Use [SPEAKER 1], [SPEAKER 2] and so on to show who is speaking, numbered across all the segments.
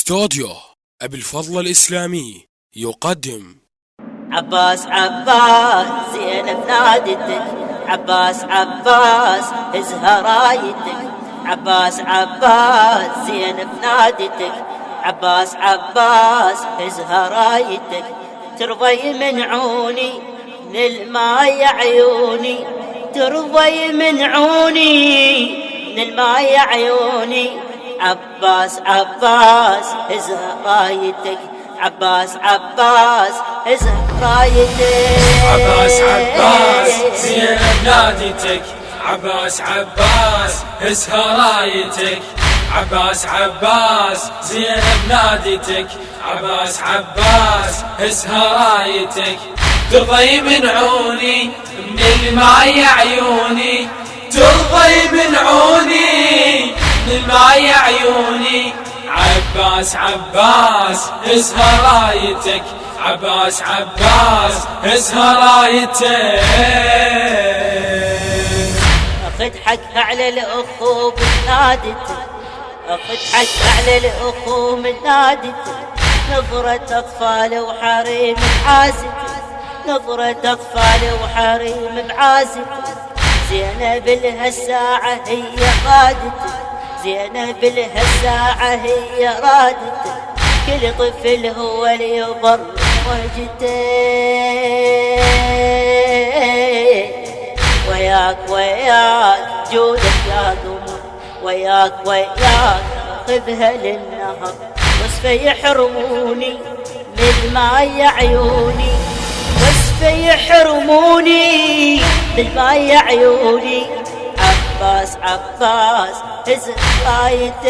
[SPEAKER 1] استوديو أبي الفضل الإسلامي يقدم
[SPEAKER 2] عباس عباس زينب نادتك، عباس عباس هزها رايتك، عباس عباس زينب نادتك، عباس عباس هزها رايتك. ترضي من عوني من الماء عيوني، ترضي من عوني من الماء عيوني. عباس عباس هزها رايتك، عباس عباس هزها رايتك.
[SPEAKER 3] عباس عباس زينب نادتك، عباس عباس هزها رايتك، عباس عباس زينب نادتك، عباس عباس هزها رايتك. ترضي من عوني من الماء عيوني، ترضي من عوني من الماء عيوني. عباس عباس هزها رايتك، عباس عباس هزها رايتك.
[SPEAKER 2] أخذ حقها على الأخو بنادتك، أخذ حقها على الأخو من نادتك. نظرة أطفال وحريم بعازتك، نظرة أطفال وحريم بعازتك. زينب لها الساعة هي رادتك، زينب لها الساعة هي رادتك. كل طفل هو اللي يضر وجدته، وياك وياك جودك يا قمر، وياك وياك خذها للنهر. وصفي يحرموني من الماء عيوني، وصفي يحرموني من الماء عيوني. عباس عباس هزها رايتك،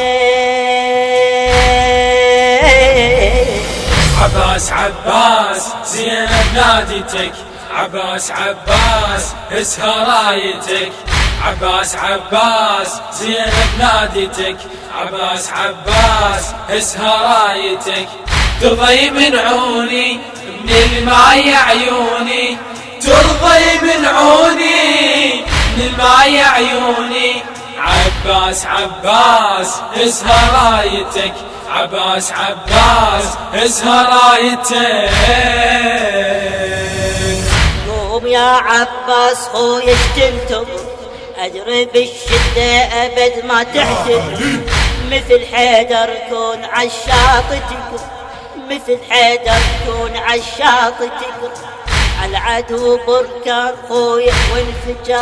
[SPEAKER 3] عباس عباس زينب نادتك، عباس عباس هزها رايتك، عباس عباس زينب نادتك، عباس عباس هزها رايتك. ترضي من عوني من الماء عيوني، ترضي من عوني من الماء عيوني. عباس عباس هزها رايتك، عباس عباس هزها رايتك.
[SPEAKER 2] قوم يا عباس خويا ايش تنتظر؟ أدري بالشدة أبد ما تحتل، مثل حيدر كون عالشاط تكر، مثل حيدر كون عالشاط تكر. عالعدو بركان خويا وانفجار،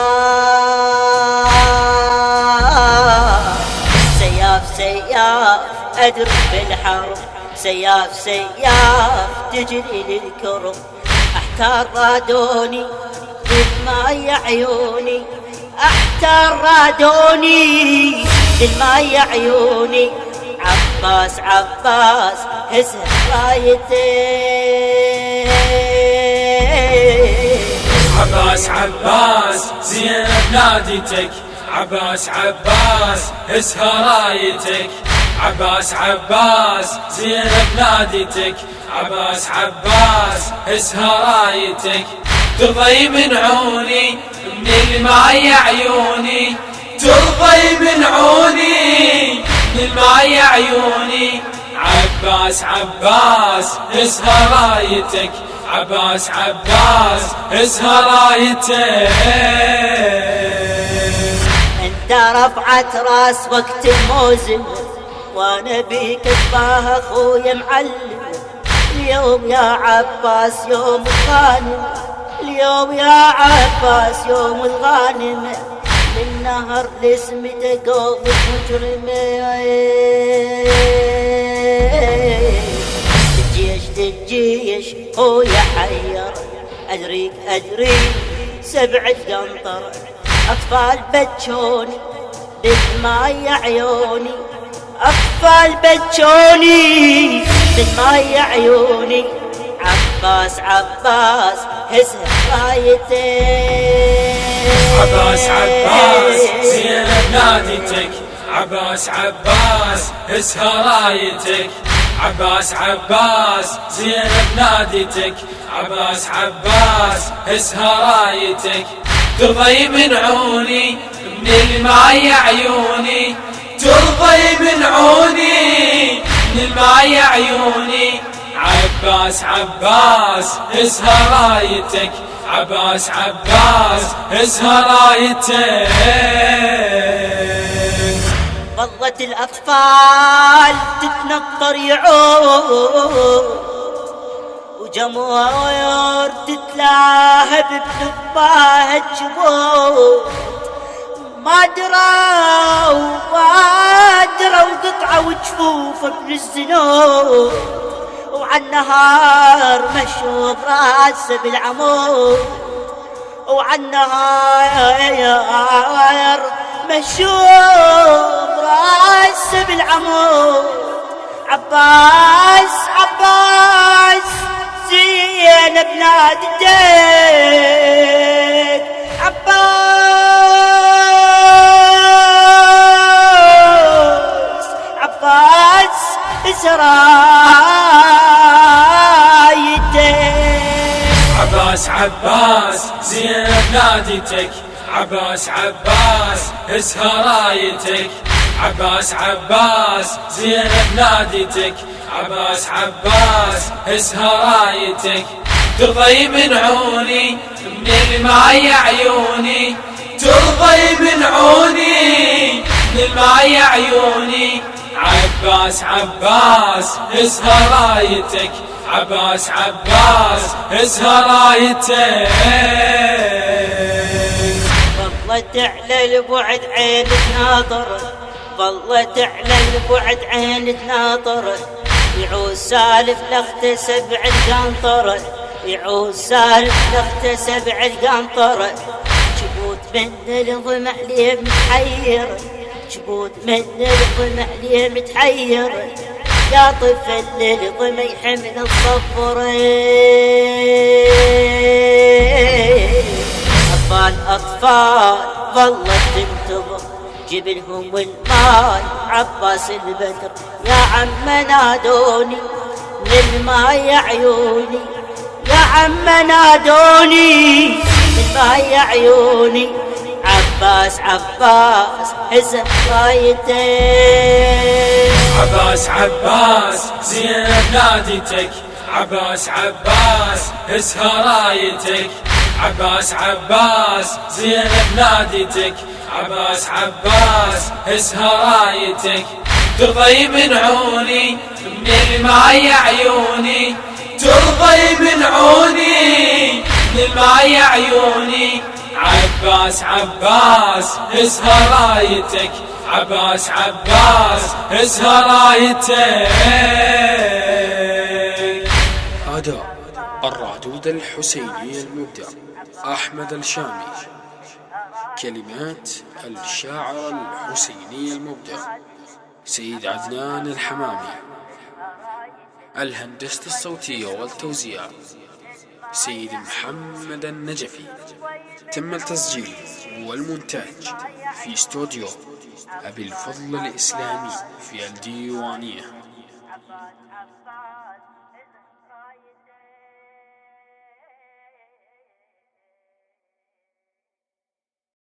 [SPEAKER 2] سياف سياف أدري بالحرب، سياف سياف تجري للكرب. احتار رادوني بالماء عيوني، احتار رادوني بالماء عيوني. عباس عباس هزها رايتك،
[SPEAKER 3] عباس عباس زينب نادتك، عباس عباس هزها رايتك، عباس عباس زينب نادتك، عباس عباس هزها رايتك. ترضي من عوني من الماء عيوني، ترضي من عوني من الماء عيوني. عباس عباس هزها رايتك، عباس عباس هزها رايتك.
[SPEAKER 2] انت رفعت راس وقت الموزن، وانا بيك اشباه اخويا معلم. اليوم يا عباس يوم الغانم، اليوم يا عباس يوم الغانم. من نهر الاسم تقوم المجرمين، الجيش للجيش خويا حير. ادريك ادريك سبع قنطر، اطفال بتشوني بالماء عيوني، اطفال بتشوني بالماء عيوني. عباس عباس هزها رايتك،
[SPEAKER 3] عباس عباس زينب نادتك، عباس عباس هزها رايتك، عباس عباس زينب نادتك، عباس عباس هزها رايتك. ترضي من عوني من الماء عيوني، ترضي من عوني من للماي عيوني عباس عباس هزها رايتك عباس عباس هزها رايتك.
[SPEAKER 2] ظلت الأطفال تتنطر يعود وجمهور تتلاهب بنباه الجبود، ما دروا قطعوا جفوفه من الزنود، وعالنهار مشوا براسه بالعمود، وعالنهار مشوا براسه بالعمود. عباس عباس زينب نادتك عباس عباس سرايتك.
[SPEAKER 3] عباس عباس زينب نادتك عباس عباس هزها رايتك عباس عباس زينب نادتك عباس عباس هزها رايتك. ترضي من عوني من الماي عيوني ترضي من عوني من الماي عيوني عباس عباس هزها رايتك عباس عباس هزها رايتك.
[SPEAKER 2] ظلت على البعد عين تناظر ظلت على البعد عين تناظر يعود سالف لاخته سبع القنطرة يعود سالف لاخته سبع القنطرة. جبوت من الضمع ليه متحير جبوت من الضمع ليه متحير يا طفل الضمع يحمل الصفرين. أطفال أطفال ظلت تنتظر جبلهم والماي عباس البدر يا عم نادوني من الماي عيوني يا عم نادوني من الماي عيوني عباس عباس هزم رايتك.
[SPEAKER 3] عباس عباس زينب نادتك عباس عباس هزها رايتك عباس عباس زينب نادتك عباس عباس هزها رايتك. ترضي من عوني من الماي عيوني ترضي من عوني من الماي عيوني عباس عباس هزها رايتك عباس عباس هزها رايتك.
[SPEAKER 1] أداء الرادود الحسيني المبدع أحمد الشامي. كلمات الشاعر الحسيني المبدع سيد عدنان الحمامي. الهندسة الصوتية والتوزيع سيد محمد النجفي. تم التسجيل والمونتاج في استوديو أبي الفضل الإسلامي في الديوانية.